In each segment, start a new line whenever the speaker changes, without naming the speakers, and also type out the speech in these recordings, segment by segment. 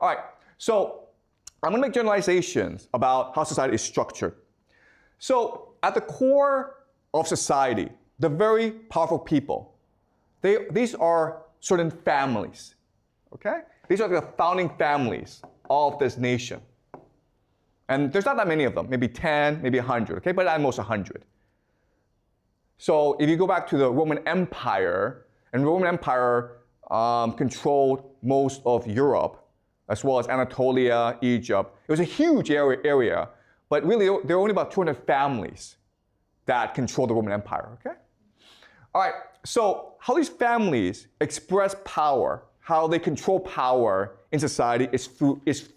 All right, so I'm going to make generalizations about how society is structured. So at the core of society, the very powerful people, these are certain families, okay? These are the founding families of this nation. And there's not that many of them, maybe 10, maybe 100, okay? But at most 100. So if you go back to the Roman Empire, and the Roman Empire controlled most of Europe, as well as Anatolia, Egypt. It was a huge area, but really there were only about 200 families that controlled the Roman Empire, okay? All right, so how these families express power, how they control power in society is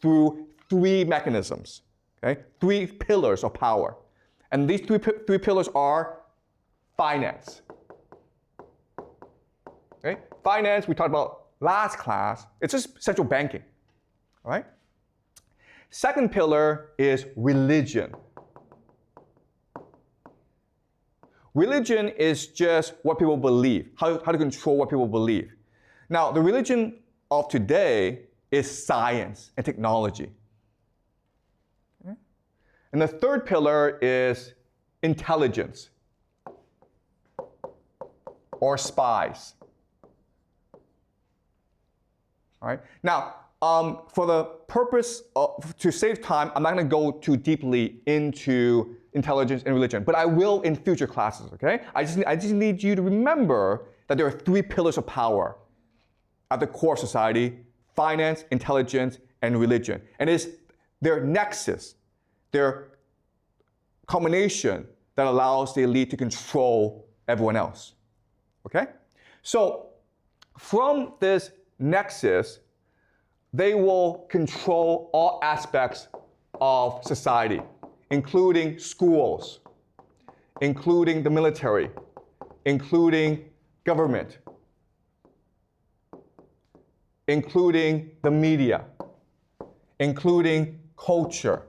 through three mechanisms, okay? Three pillars of power. And these three pillars are finance. Okay? Finance, we talked about last class, it's just central banking. All right? Second pillar is religion. Religion is just what people believe, how to control what people believe. Now, the religion of today is science and technology. Okay? And the third pillar is intelligence or spies. All right? Now, for the purpose of, to save time, I'm not going to go too deeply into intelligence and religion, but I will in future classes, okay? I just need you to remember that there are three pillars of power at the core of society: finance, intelligence, and religion. And it's their nexus, their combination that allows the elite to control everyone else, okay? So from this nexus, they will control all aspects of society, including schools, including the military, including government, including the media, including culture,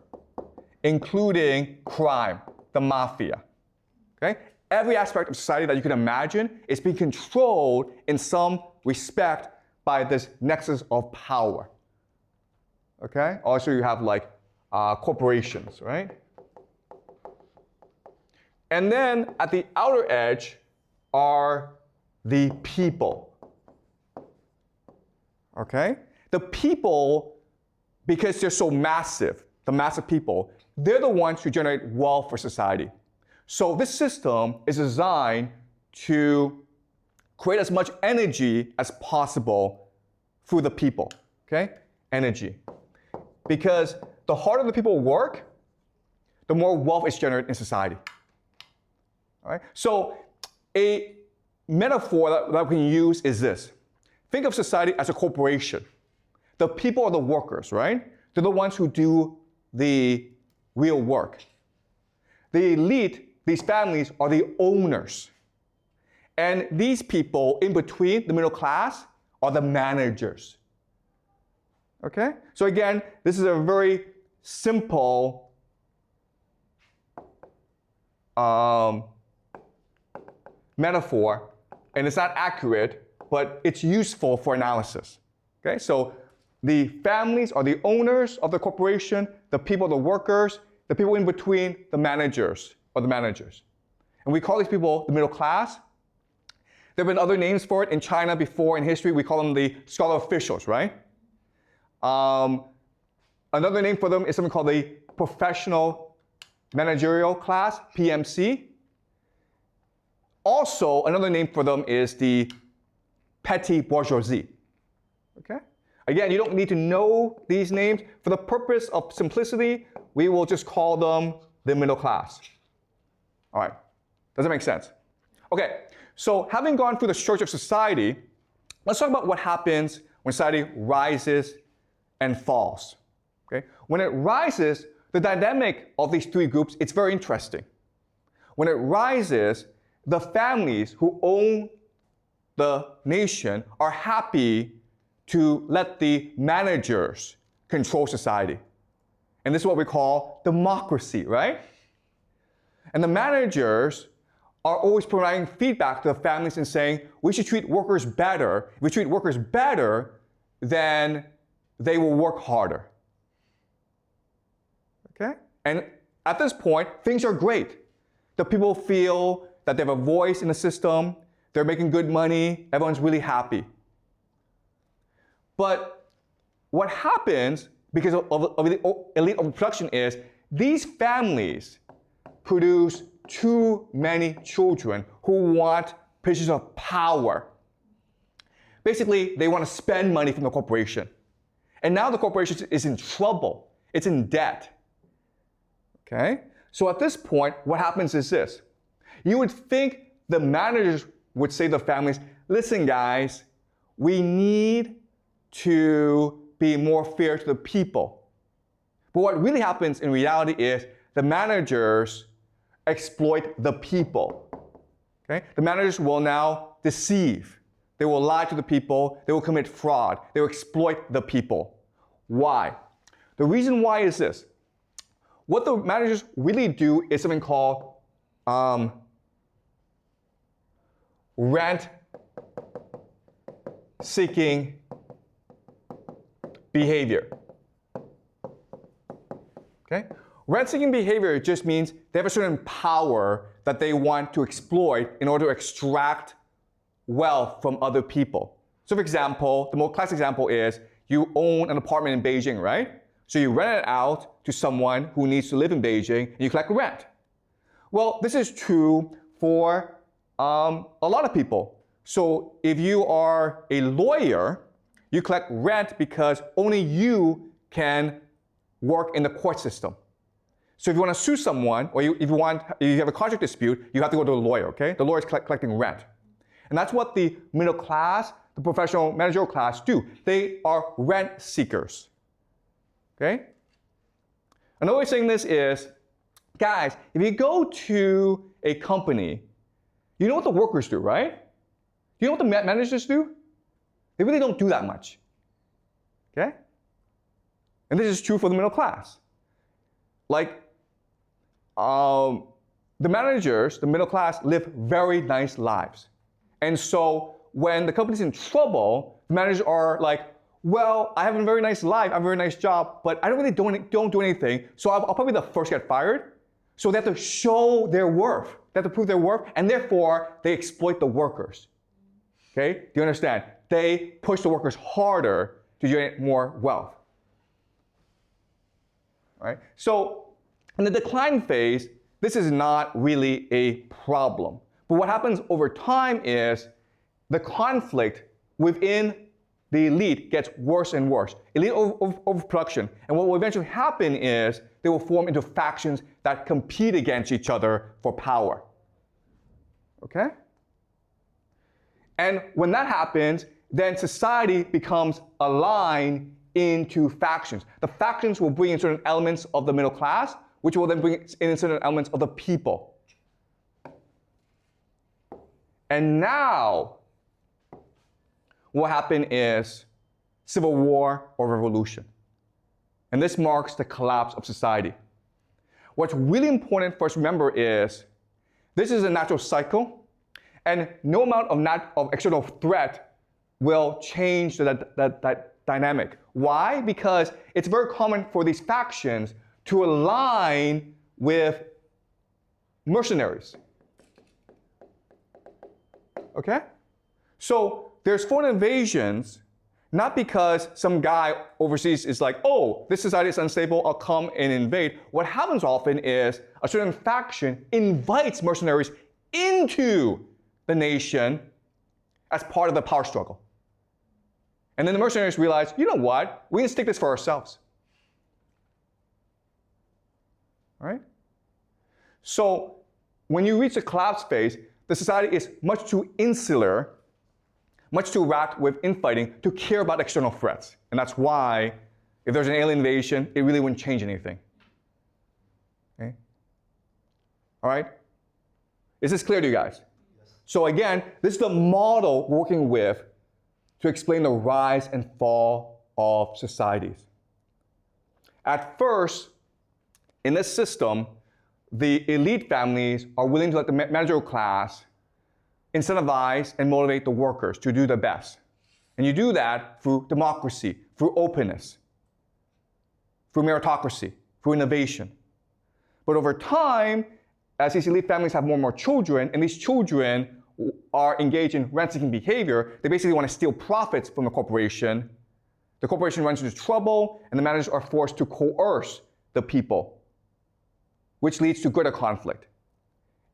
including crime, the mafia. Okay? Every aspect of society that you can imagine is being controlled in some respect by this nexus of power. Okay? Also, you have like corporations, right? And then at the outer edge are the people. Okay? The people, because they're so massive, the massive people, they're the ones who generate wealth for society. So this system is designed to create as much energy as possible through the people, okay? Energy. Because the harder the people work, the more wealth is generated in society. All right? So a metaphor that we can use is this. Think of society as a corporation. The people are the workers, right? They're the ones who do the real work. The elite, these families, are the owners. And these people in between, the middle class, are the managers. Okay? So again, this is a very simple metaphor, and it's not accurate, but it's useful for analysis. Okay? So the families are the owners of the corporation, the people are the workers, the people in between, the managers, are the managers. And we call these people the middle class. There have been other names for it in China before in history. We call them the scholar officials, right? Another name for them is something called the professional managerial class, PMC. Also, another name for them is the petty bourgeoisie. Okay? Again, you don't need to know these names. For the purpose of simplicity, we will just call them the middle class. All right. Does that make sense? Okay. So having gone through the structure of society, let's talk about what happens when society rises and falls. Okay? When it rises, the dynamic of these three groups, it's very interesting. When it rises, the families who own the nation are happy to let the managers control society. And this is what we call democracy, right? And the managers are always providing feedback to the families and saying, we should treat workers better. If we treat workers better, then they will work harder. Okay? And at this point, things are great. The people feel that they have a voice in the system, they're making good money, everyone's really happy. But what happens because of the elite overproduction is these families produce too many children who want positions of power. Basically, they want to spend money from the corporation. And now the corporation is in trouble. It's in debt. Okay? So at this point, what happens is this. You would think the managers would say to the families, listen guys, we need to be more fair to the people. But what really happens in reality is the managers exploit the people. Okay? The managers will now deceive. They will lie to the people. They will commit fraud. They will exploit the people. Why? The reason why is this. What the managers really do is something called rent-seeking behavior. Okay? Rent-seeking behavior just means they have a certain power that they want to exploit in order to extract wealth from other people. So for example, the most classic example is you own an apartment in Beijing, right? So you rent it out to someone who needs to live in Beijing and you collect rent. Well, this is true for a lot of people. So if you are a lawyer, you collect rent because only you can work in the court system. So if you want to sue someone, or if you have a contract dispute, you have to go to a lawyer, okay? The lawyer is collecting rent. And that's what the middle class, the professional managerial class do. They are rent seekers, okay? Another way of saying this is, guys, if you go to a company, you know what the workers do, right? You know what the managers do? They really don't do that much, okay? And this is true for the middle class. Like, the managers, the middle class, live very nice lives. And so when the company's in trouble, the managers are like, well, I have a very nice life, I have a very nice job, but I don't really don't do anything, so I'll probably be the first to get fired. So they have to show their worth. They have to prove their worth, and therefore, they exploit the workers. Okay? Do you understand? They push the workers harder to generate more wealth. Right? So in the decline phase, this is not really a problem. But what happens over time is the conflict within the elite gets worse and worse. Elite overproduction. And what will eventually happen is they will form into factions that compete against each other for power. Okay? And when that happens, then society becomes aligned into factions. The factions will bring in certain elements of the middle class, which will then bring in certain elements of the people. And now, what happened is civil war or revolution. And this marks the collapse of society. What's really important for us to remember is this is a natural cycle, and no amount of external threat will change that dynamic. Why? Because it's very common for these factions to align with mercenaries. Okay? So there's foreign invasions, not because some guy overseas is like, oh, this society is unstable, I'll come and invade. What happens often is a certain faction invites mercenaries into the nation as part of the power struggle. And then the mercenaries realize, you know what? We can stick this for ourselves. All right? So when you reach the collapse phase, the society is much too insular, much too wrapped with infighting to care about external threats. And that's why, if there's an alien invasion, it really wouldn't change anything. Okay? All right? Is this clear to you guys? Yes. So again, this is the model we're working with to explain the rise and fall of societies. At first, in this system, the elite families are willing to let the managerial class incentivize and motivate the workers to do their best. And you do that through democracy, through openness, through meritocracy, through innovation. But over time, as these elite families have more and more children, and these children are engaged in rent-seeking behavior, they basically want to steal profits from the corporation. The corporation runs into trouble, and the managers are forced to coerce the people, which leads to greater conflict.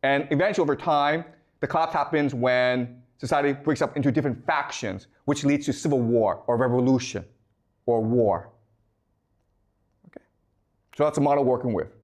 And eventually, over time, the collapse happens when society breaks up into different factions, which leads to civil war or revolution or war. Okay. So that's a model working with.